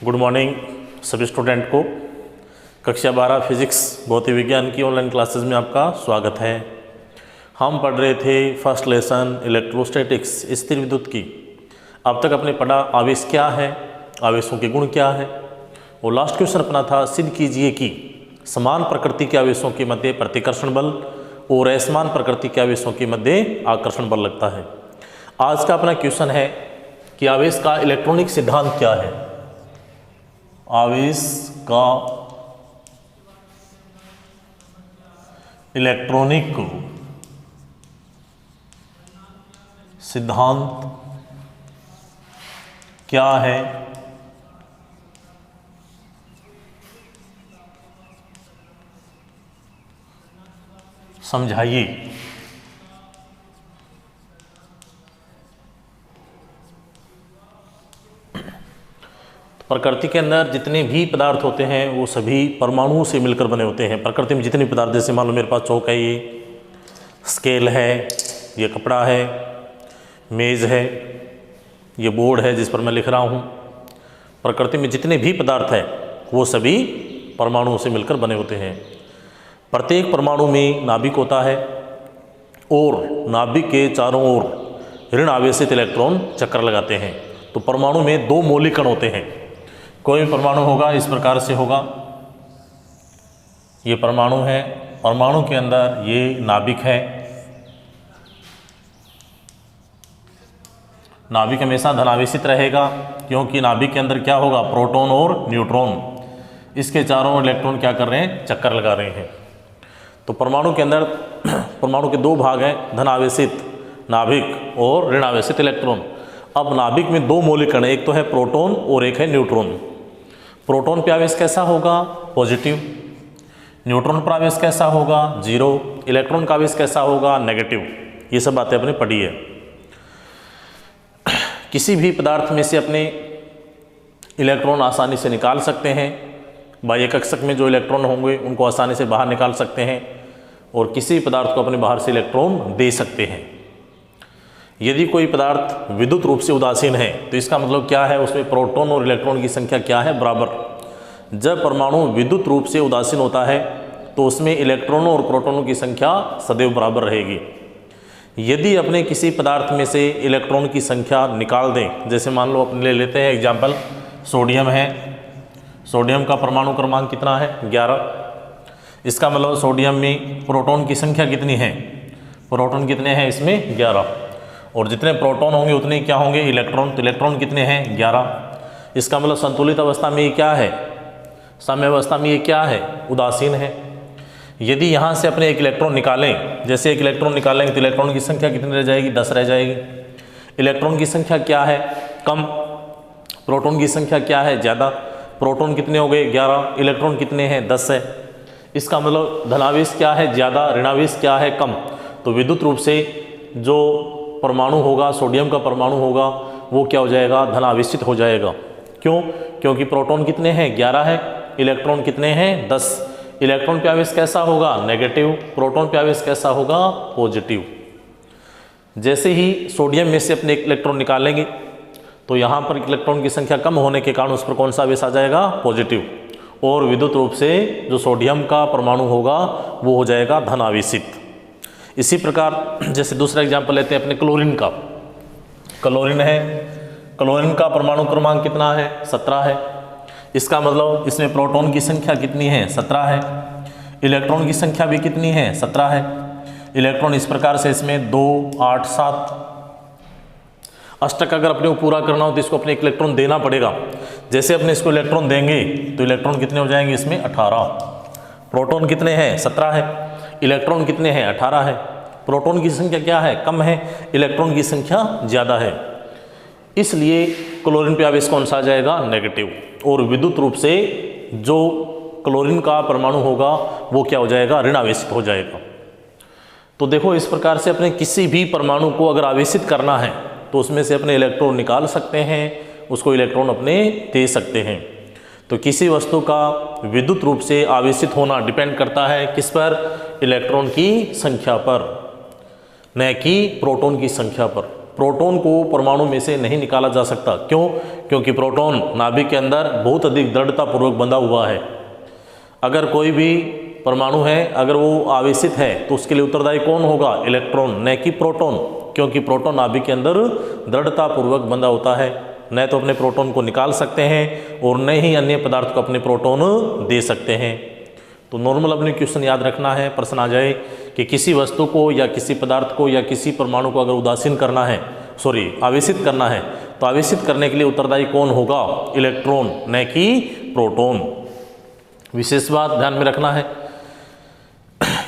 Good morning सभी student को। कक्षा 12 फिजिक्स भौतिक विज्ञान की ऑनलाइन क्लासेस में आपका स्वागत है। हम पढ़ रहे थे फर्स्ट लेसन इलेक्ट्रोस्टैटिक्स स्थिर विद्युत की। अब तक आपने पढ़ा आवेश क्या है, आवेशों के गुण क्या है, और लास्ट क्वेश्चन अपना था सिद्ध कीजिए कि समान प्रकृति के आवेशों के मध्य प्रतिकर्षण बल और असमान प्रकृति के आवेशों के मध्य आकर्षण बल लगता है। आज का अपना क्वेश्चन है कि आवेश का इलेक्ट्रॉनिक सिद्धांत क्या है। आवेश का इलेक्ट्रॉनिक सिद्धांत क्या है, समझाइए। प्रकृति के अंदर जितने भी पदार्थ होते हैं वो सभी परमाणुओं से मिलकर बने होते हैं। प्रकृति में जितने पदार्थ, जैसे मान लो मेरे पास चौक है, ये स्केल है, ये कपड़ा है, मेज़ है, ये बोर्ड है जिस पर मैं लिख रहा हूँ। प्रकृति में जितने भी पदार्थ हैं वो सभी परमाणुओं से मिलकर बने होते हैं। प्रत्येक परमाणु में नाभिक होता है और नाभिक के चारों ओर ऋण आवेशित इलेक्ट्रॉन चक्कर लगाते हैं। तो परमाणु में दो मौलिक कण होते हैं। कोई भी परमाणु होगा इस प्रकार से होगा, ये परमाणु है, परमाणु के अंदर ये नाभिक है। नाभिक हमेशा धनावेशित रहेगा क्योंकि नाभिक के अंदर क्या होगा, प्रोटॉन और न्यूट्रॉन। इसके चारों ओर इलेक्ट्रॉन क्या कर रहे हैं, चक्कर लगा रहे हैं। तो परमाणु के अंदर परमाणु के दो भाग हैं, धनावेशित नाभिक और ऋण आवेशित इलेक्ट्रॉन। अब नाभिक में दो मौलिक कण, एक तो है प्रोटॉन और एक है न्यूट्रॉन। प्रोटॉन पे आवेश कैसा होगा, पॉजिटिव। न्यूट्रॉन पर आवेश कैसा होगा, जीरो। इलेक्ट्रॉन का आवेश कैसा होगा, नेगेटिव। ये सब बातें आपने पढ़ी है। किसी भी पदार्थ में से अपने इलेक्ट्रॉन आसानी से निकाल सकते हैं। बाह्य कक्षक में जो इलेक्ट्रॉन होंगे उनको आसानी से बाहर निकाल सकते हैं, और किसी पदार्थ को अपने बाहर से इलेक्ट्रॉन दे सकते हैं। यदि कोई पदार्थ विद्युत रूप से उदासीन है तो इसका मतलब क्या है, उसमें प्रोटॉन और इलेक्ट्रॉन की संख्या क्या है, बराबर। जब परमाणु विद्युत रूप से उदासीन होता है तो उसमें इलेक्ट्रॉनों और प्रोटॉनों की संख्या सदैव बराबर रहेगी। यदि अपने किसी पदार्थ में से इलेक्ट्रॉन की संख्या निकाल दें, जैसे मान लो अपने ले लेते हैं एग्जाम्पल, सोडियम है। सोडियम का परमाणु क्रमांक कितना है, 11। इसका मतलब सोडियम में प्रोटॉन की संख्या कितनी है, प्रोटॉन कितने हैं इसमें, 11। और जितने प्रोटॉन होंगे उतने क्या होंगे, इलेक्ट्रॉन। तो इलेक्ट्रॉन कितने हैं, 11। इसका मतलब संतुलित अवस्था में ये क्या है, साम्य अवस्था में ये क्या है, उदासीन है। यदि यहाँ से अपने एक इलेक्ट्रॉन निकालें, जैसे एक इलेक्ट्रॉन निकालेंगे तो इलेक्ट्रॉन की संख्या कितनी रह जाएगी, 10 रह जाएगी। इलेक्ट्रॉन की संख्या क्या है, कम। प्रोटॉन की संख्या क्या है, ज़्यादा। प्रोटॉन कितने हो गए, 11। इलेक्ट्रॉन कितने हैं, 10 है। इसका मतलब धनावेश क्या है, ज़्यादा, ऋणावेश क्या है, कम। तो विद्युत रूप से जो परमाणु होगा, सोडियम का परमाणु होगा, वो क्या हो जाएगा, धनावेशित हो जाएगा। क्यों, क्योंकि प्रोटॉन कितने हैं, 11 है। इलेक्ट्रॉन कितने हैं, 10। इलेक्ट्रॉन पे आवेश कैसा होगा, नेगेटिव। प्रोटॉन पे आवेश कैसा होगा, पॉजिटिव। जैसे ही सोडियम में से अपने एक इलेक्ट्रॉन निकालेंगे तो यहाँ पर इलेक्ट्रॉन की संख्या कम होने के कारण उस पर कौन सा आवेश आ जाएगा, पॉजिटिव। और विद्युत रूप से जो सोडियम का परमाणु होगा वो हो जाएगा धनावेशित। इसी प्रकार जैसे दूसरा एग्जाम्पल लेते हैं अपने क्लोरीन का। क्लोरीन है, क्लोरीन का परमाणु क्रमांक कितना है, 17 है। इसका मतलब इसमें प्रोटॉन की संख्या कितनी है, 17 है। इलेक्ट्रॉन की संख्या भी कितनी है, 17 है। इलेक्ट्रॉन इस प्रकार से इसमें 2, 8, 7 अष्टक अगर अपने को पूरा करना हो तो इसको अपने एक इलेक्ट्रॉन देना पड़ेगा। जैसे अपने इसको इलेक्ट्रॉन देंगे तो इलेक्ट्रॉन कितने हो जाएंगे इसमें, 18। प्रोटॉन कितने हैं, 17 है। इलेक्ट्रॉन कितने हैं, 18 है। प्रोटॉन की संख्या क्या है, कम है। इलेक्ट्रॉन की संख्या ज़्यादा है। इसलिए क्लोरीन पे आवेश कौन सा आ जाएगा, नेगेटिव। और विद्युत रूप से जो क्लोरीन का परमाणु होगा वो क्या हो जाएगा, ऋण आवेशित हो जाएगा। तो देखो इस प्रकार से अपने किसी भी परमाणु को अगर आवेशित करना है तो उसमें से अपने इलेक्ट्रॉन निकाल सकते हैं, उसको इलेक्ट्रॉन अपने दे सकते हैं। तो किसी वस्तु का विद्युत रूप से आवेशित होना डिपेंड करता है किस पर, इलेक्ट्रॉन की संख्या पर, न कि प्रोटॉन की संख्या पर। प्रोटॉन को परमाणु में से नहीं निकाला जा सकता। क्यों? क्योंकि प्रोटॉन नाभिक के अंदर बहुत अधिक दृढ़तापूर्वक बंधा हुआ है। अगर कोई भी परमाणु है, अगर वो आवेशित है तो उसके लिए उत्तरदायी कौन होगा? इलेक्ट्रॉन, न कि प्रोटॉन, क्योंकि प्रोटॉन नाभिक के अंदर दृढ़तापूर्वक बंधा होता है। न तो अपने प्रोटॉन को निकाल सकते हैं और न ही अन्य पदार्थ को अपने प्रोटॉन दे सकते हैं। तो नॉर्मल अपने क्वेश्चन याद रखना है, प्रश्न आ जाए कि किसी वस्तु को या किसी पदार्थ को या किसी परमाणु को अगर उदासीन करना है, आवेशित करना है, तो आवेशित करने के लिए उत्तरदायी कौन होगा? इलेक्ट्रॉन, न कि प्रोटॉन। विशेष बात ध्यान में रखना है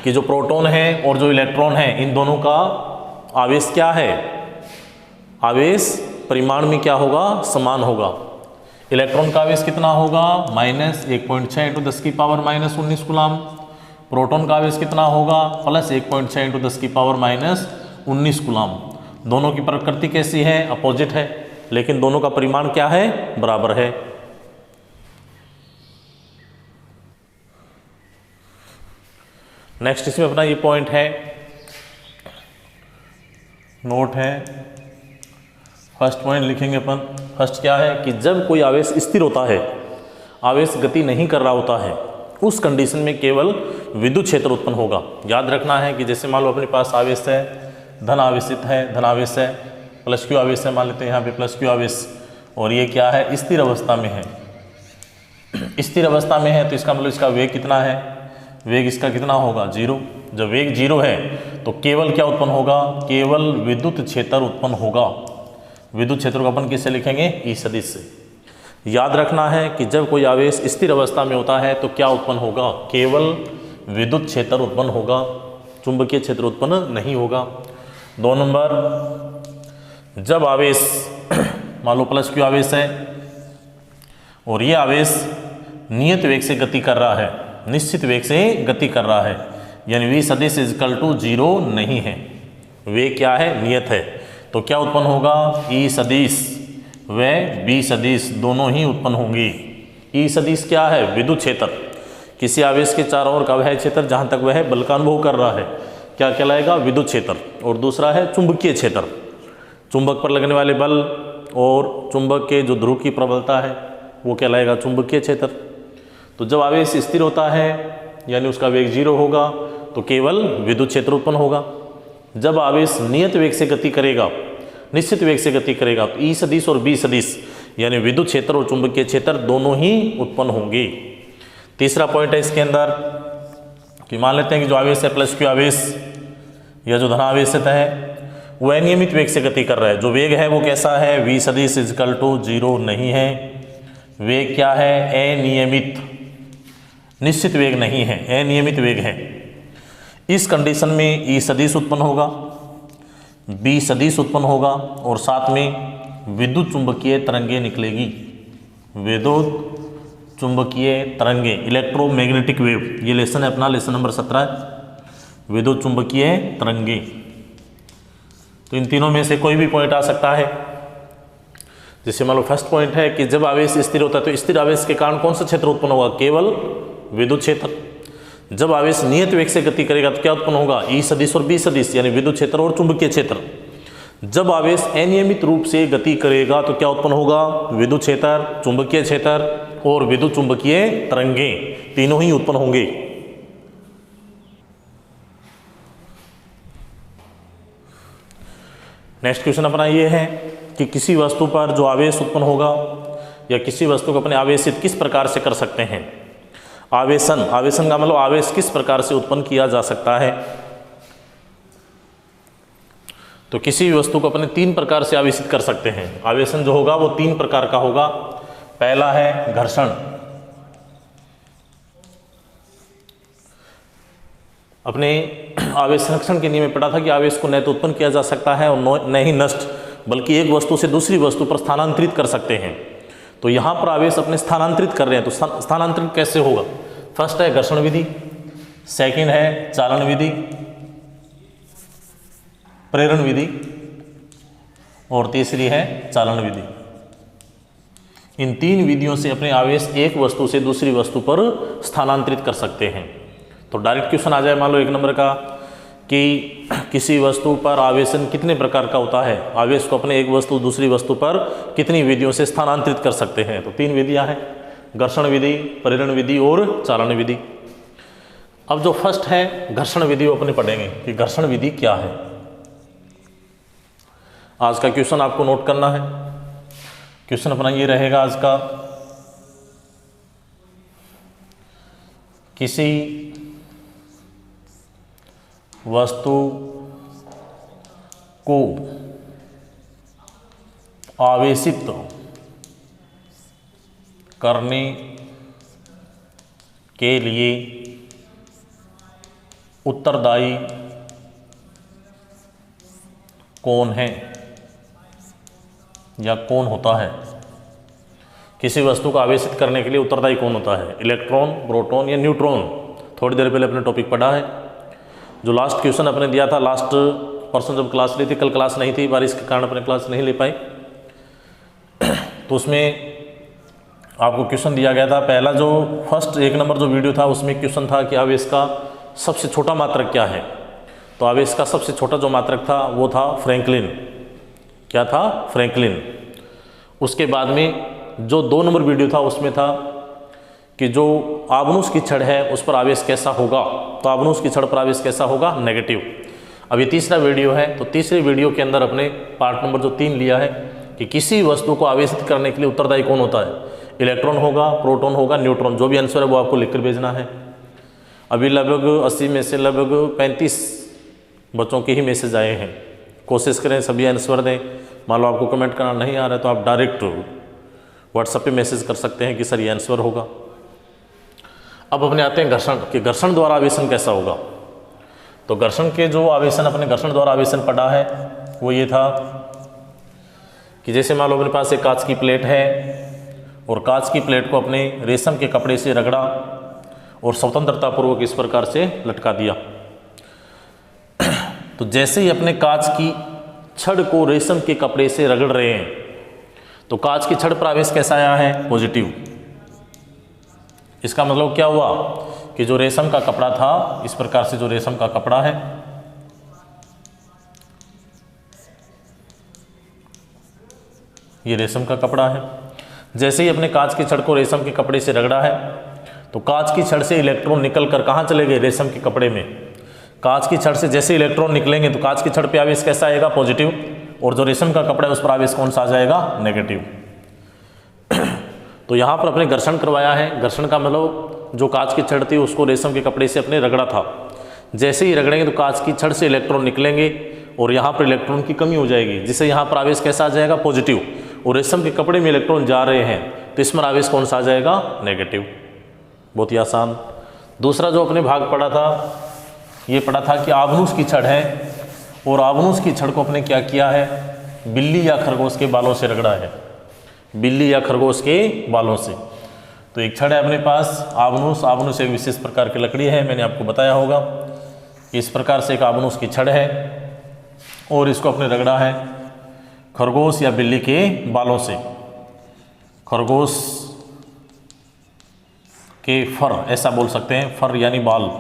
कि जो प्रोटॉन है और जो इलेक्ट्रॉन है, इन दोनों का आवेश क्या है? आवेश परिमाण में क्या होगा? समान होगा। इलेक्ट्रॉन का आवेश कितना होगा? -1.6 × 10⁻⁻19 कूलम। प्रोटॉन का आवेश कितना होगा? +1.6 × 10⁻⁻19 कूलम। दोनों की प्रकृति कैसी है? अपोजिट है, लेकिन दोनों का परिमाण क्या है? बराबर है। नेक्स्ट इसमें अपना ये पॉइंट है, नोट है। फर्स्ट पॉइंट लिखेंगे अपन। फर्स्ट क्या है कि जब कोई आवेश स्थिर होता है, आवेश गति नहीं कर रहा होता है, उस कंडीशन में केवल विद्युत क्षेत्र उत्पन्न होगा। याद रखना है कि जैसे मान लो अपने पास आवेश है, धन आवेशित है, धन आवेश है, प्लस क्यू आवेश है, मान लेते हैं यहाँ पे प्लस क्यू आवेश, और ये क्या है? स्थिर अवस्था में है। स्थिर अवस्था में है तो इसका मतलब इसका वेग कितना है? वेग इसका कितना होगा? 0। जब वेग 0 है तो केवल क्या उत्पन्न होगा? केवल विद्युत क्षेत्र उत्पन्न होगा। विद्युत क्षेत्र को अपन किससे लिखेंगे? ई सदिश से। याद रखना है कि जब कोई आवेश स्थिर अवस्था में होता है तो क्या उत्पन्न होगा? केवल विद्युत क्षेत्र उत्पन्न होगा, चुंबकीय क्षेत्र उत्पन्न नहीं होगा। 2 नंबर, जब आवेश मान लो प्लस क्यू आवेश है और ये आवेश नियत वेग से गति कर रहा है, निश्चित वेग से गति कर रहा है, यानी v सदिश = 0 नहीं है, वेग क्या है? नियत है, तो क्या उत्पन्न होगा? ई सदिश व बी सदिश दोनों ही उत्पन्न होंगी। ई सदिश क्या है? विद्युत क्षेत्र। किसी आवेश के चारों ओर का वह क्षेत्र जहाँ तक वह बल का अनुभव कर रहा है क्या कहलाएगा? विद्युत क्षेत्र। और दूसरा है चुंबकीय क्षेत्र, चुंबक पर लगने वाले बल और चुंबक के जो ध्रुव की प्रबलता है वो कहलाएगा चुंबकीय क्षेत्र। तो जब आवेश स्थिर होता है यानी उसका वेग 0 होगा तो केवल विद्युत क्षेत्र उत्पन्न होगा। जब आवेश नियत वेग से गति करेगा, निश्चित वेग से गति करेगा, तो ई सदिश और बी सदिश यानी विद्युत क्षेत्र और चुंबकीय क्षेत्र दोनों ही उत्पन्न होंगे। तीसरा पॉइंट है इसके अंदर कि मान लेते हैं कि जो आवेश है प्लस क्यू आवेश या जो धनावेशित है वो अनियमित वेग से गति कर रहा है। जो वेग है वो कैसा है? v सदिश = 0 नहीं है। वेग क्या है? अनियमित, निश्चित वेग नहीं है, अनियमित वेग है। इस कंडीशन में ई सदिश उत्पन्न होगा, बी सदिश उत्पन्न होगा और साथ में विद्युत चुंबकीय तरंगे निकलेगी। विद्युत चुंबकीय तरंगे, इलेक्ट्रोमैग्नेटिक वेव, ये लेसन है अपना, लेसन नंबर 17, विद्युत चुंबकीय तरंगे। तो इन तीनों में से कोई भी पॉइंट आ सकता है। जैसे मान लो फर्स्ट पॉइंट है कि जब आवेश स्थिर होता है तो स्थिर आवेश के कारण कौन सा क्षेत्र उत्पन्न होगा? केवल विद्युत क्षेत्र। जब आवेश नियत वेग से गति करेगा तो क्या उत्पन्न होगा? ई सदिश और बी सदिश यानी विद्युत क्षेत्र और चुंबकीय क्षेत्र। जब आवेश अनियमित रूप से गति करेगा तो क्या उत्पन्न होगा? विद्युत क्षेत्र, चुंबकीय क्षेत्र और विद्युत चुंबकीय तरंगे तीनों ही उत्पन्न होंगे। नेक्स्ट क्वेश्चन अपना ये है कि किसी वस्तु पर जो आवेश उत्पन्न होगा या किसी वस्तु को अपने आवेशित किस प्रकार से कर सकते हैं? आवेशन, आवेशन का मतलब आवेश किस प्रकार से उत्पन्न किया जा सकता है? तो किसी भी वस्तु को अपने 3 प्रकार से आवेशित कर सकते हैं। आवेशन जो होगा वो 3 प्रकार का होगा। पहला है घर्षण, अपने आवेश संरक्षण के नियम में पढ़ा था कि आवेश को न तो उत्पन्न किया जा सकता है और न ही नष्ट, बल्कि एक वस्तु से दूसरी वस्तु पर स्थानांतरित कर सकते हैं। तो यहाँ पर आवेश अपने स्थानांतरित कर रहे हैं, तो स्थानांतरित कैसे होगा? फर्स्ट है घर्षण विधि, सेकंड है चालन विधि, प्रेरण विधि और तीसरी है चालन विधि। इन 3 विधियों से अपने आवेश एक वस्तु से दूसरी वस्तु पर स्थानांतरित कर सकते हैं। तो डायरेक्ट क्वेश्चन आ जाए मान लो 1 नंबर का कि किसी वस्तु पर आवेशन कितने प्रकार का होता है, आवेश को अपने एक वस्तु दूसरी वस्तु पर कितनी विधियों से स्थानांतरित कर सकते हैं। तो 3 विधियां हैं, घर्षण विधि, परिरण विधि और चालन विधि। अब जो फर्स्ट है घर्षण विधि वो अपने पढ़ेंगे कि घर्षण विधि क्या है। आज का क्वेश्चन आपको नोट करना है। क्वेश्चन अपना ये रहेगा आज का, किसी वस्तु को आवेशित करने के लिए उत्तरदायी कौन है या कौन होता है। किसी वस्तु को आवेशित करने के लिए उत्तरदायी कौन होता है, इलेक्ट्रॉन, प्रोटॉन या न्यूट्रॉन। थोड़ी देर पहले अपने टॉपिक पढ़ा है। जो लास्ट क्वेश्चन अपने दिया था, लास्ट परसों जब क्लास ली थी, कल क्लास नहीं थी, बारिश के कारण अपने क्लास नहीं ले पाई, तो उसमें आपको क्वेश्चन दिया गया था। पहला जो फर्स्ट 1 नंबर जो वीडियो था उसमें क्वेश्चन था कि आवेश का सबसे छोटा मात्रक क्या है। तो आवेश का सबसे छोटा जो मात्रक था वो था फ्रैंकलिन। क्या था? फ्रैंकलिन। उसके बाद में जो 2 नंबर वीडियो था उसमें था कि जो आबनूस की छड़ है उस पर आवेश कैसा होगा। तो आबनूस की छड़ पर आवेश कैसा होगा? नेगेटिव। अब ये तीसरा वीडियो है, तो तीसरे वीडियो के अंदर अपने पार्ट नंबर जो 3 लिया है कि किसी वस्तु को आवेशित करने के लिए उत्तरदायी कौन होता है, इलेक्ट्रॉन होगा, प्रोटॉन होगा, न्यूट्रॉन। जो भी आंसर है वो आपको लिखकर भेजना है। अभी लगभग 80 में से लगभग 35 बच्चों के ही मैसेज आए हैं। कोशिश करें सभी आंसर दें। मान लो आपको कमेंट करना नहीं आ रहा है तो आप डायरेक्ट व्हाट्सएप पे मैसेज कर सकते हैं कि सर ये आंसर होगा। अब अपने आते हैं घर्षण, कि घर्षण द्वारा आवेशन कैसा होगा। तो घर्षण के जो आवेशन अपने घर्षण द्वारा आवेशन पढ़ा है वो ये था कि जैसे मान लो अपने पास एक कांच की प्लेट है और कांच की प्लेट को अपने रेशम के कपड़े से रगड़ा और स्वतंत्रतापूर्वक इस प्रकार से लटका दिया। तो जैसे ही अपने कांच की छड़ को रेशम के कपड़े से रगड़ रहे हैं तो कांच की छड़ पर आवेश कैसा आया है? पॉजिटिव। इसका मतलब क्या हुआ कि जो रेशम का कपड़ा था, इस प्रकार से जो रेशम का कपड़ा है, ये रेशम का कपड़ा है, जैसे ही अपने कांच की छड़ को रेशम के कपड़े से रगड़ा है तो कांच की छड़ से इलेक्ट्रॉन निकल कर कहाँ चले गए? रेशम के कपड़े में। कांच की छड़ से जैसे इलेक्ट्रॉन निकलेंगे तो कांच की छड़ पे आवेश कैसा आएगा? पॉजिटिव। और जो रेशम का कपड़ा है उस पर आवेश कौन सा आ जाएगा? नेगेटिव। तो यहाँ पर अपने घर्षण करवाया है। घर्षण का मतलब जो कांच की छड़ थी उसको रेशम के कपड़े से अपने रगड़ा था। जैसे ही रगड़ेंगे तो कांच की छड़ से इलेक्ट्रॉन निकलेंगे और यहाँ पर इलेक्ट्रॉन की कमी हो जाएगी, जिससे यहाँ पर आवेश कैसा आ जाएगा? पॉजिटिव। और रेशम के कपड़े में इलेक्ट्रॉन जा रहे हैं तो इसमें आवेश कौन सा आ जाएगा? नेगेटिव। बहुत ही आसान। दूसरा जो अपने भाग पढ़ा था, ये पढ़ा था कि आबनूस की छड़ है और आबनूस की छड़ को अपने क्या किया है? बिल्ली या खरगोश के बालों से रगड़ा है। बिल्ली या खरगोश के बालों से। तो एक छड़ है अपने पास आबनूस। आबनूस एक विशेष प्रकार की लकड़ी है, मैंने आपको बताया होगा। इस प्रकार से एक आबनूस की छड़ है और इसको अपने रगड़ा है खरगोश या बिल्ली के बालों से। खरगोश के फर, ऐसा बोल सकते हैं, फर यानी बाल।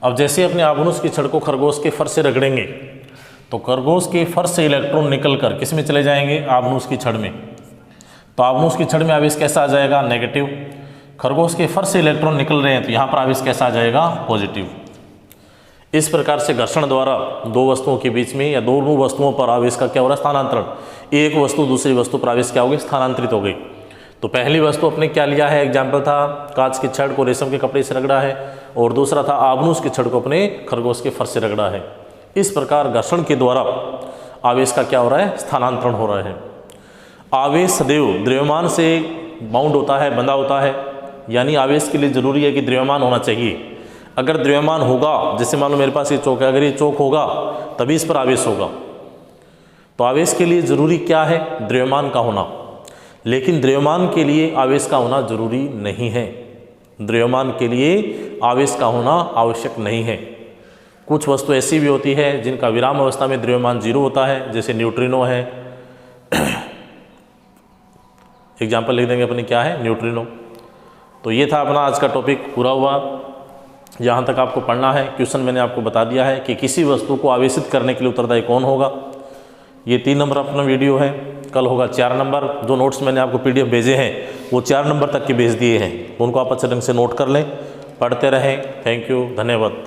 अब जैसे अपने आबनूस की छड़ को खरगोश के फर से रगड़ेंगे तो खरगोश के फर से इलेक्ट्रॉन निकलकर किस में चले जाएंगे? आबनूस की छड़ में। तो आबनूस की छड़ में आवेश कैसा आ जाएगा? नेगेटिव। खरगोश के फर से इलेक्ट्रॉन निकल रहे हैं तो यहाँ पर आवेश कैसा आ जाएगा? पॉजिटिव। इस प्रकार से घर्षण द्वारा दो वस्तुओं के बीच में या दोनों वस्तुओं पर आवेश का क्या हो रहा है? स्थानांतरण। एक वस्तु दूसरी वस्तु पर आवेश क्या हो गई? स्थानांतरित हो गई। तो पहली वस्तु अपने क्या लिया है? एग्जाम्पल था कांच की छड़ को रेशम के कपड़े से रगड़ा है और दूसरा था आबनूस की छड़ को अपने खरगोश के फर से रगड़ा है। इस प्रकार घर्षण के द्वारा आवेश का क्या हो रहा है? स्थानांतरण हो रहा है। आवेश सदैव द्रव्यमान से बाउंड होता है, बंधा होता है, यानी आवेश के लिए जरूरी है कि द्रव्यमान होना चाहिए। अगर द्रव्यमान होगा, जैसे मान लो मेरे पास ये चौक है, अगर ये चौक होगा तभी इस पर आवेश होगा। तो आवेश के लिए जरूरी क्या है? द्रव्यमान का होना। लेकिन द्रव्यमान के लिए आवेश का होना जरूरी नहीं है। द्रव्यमान के लिए आवेश का होना आवश्यक नहीं है। कुछ वस्तु ऐसी भी होती है जिनका विराम अवस्था में द्रव्यमान 0 होता है, जैसे न्यूट्रिनो है। एग्जाम्पल लिख देंगे अपने, क्या है? न्यूट्रिनो। तो ये था अपना आज का टॉपिक, पूरा हुआ। यहाँ तक आपको पढ़ना है। क्वेश्चन मैंने आपको बता दिया है कि किसी वस्तु को आवेशित करने के लिए उत्तरदायी कौन होगा। ये 3 नंबर अपना वीडियो है। कल होगा 4 नंबर। जो नोट्स मैंने आपको PDF भेजे हैं वो 4 नंबर तक के भेज दिए हैं, उनको आप अच्छे ढंग से नोट कर लें, पढ़ते रहें। थैंक यू, धन्यवाद।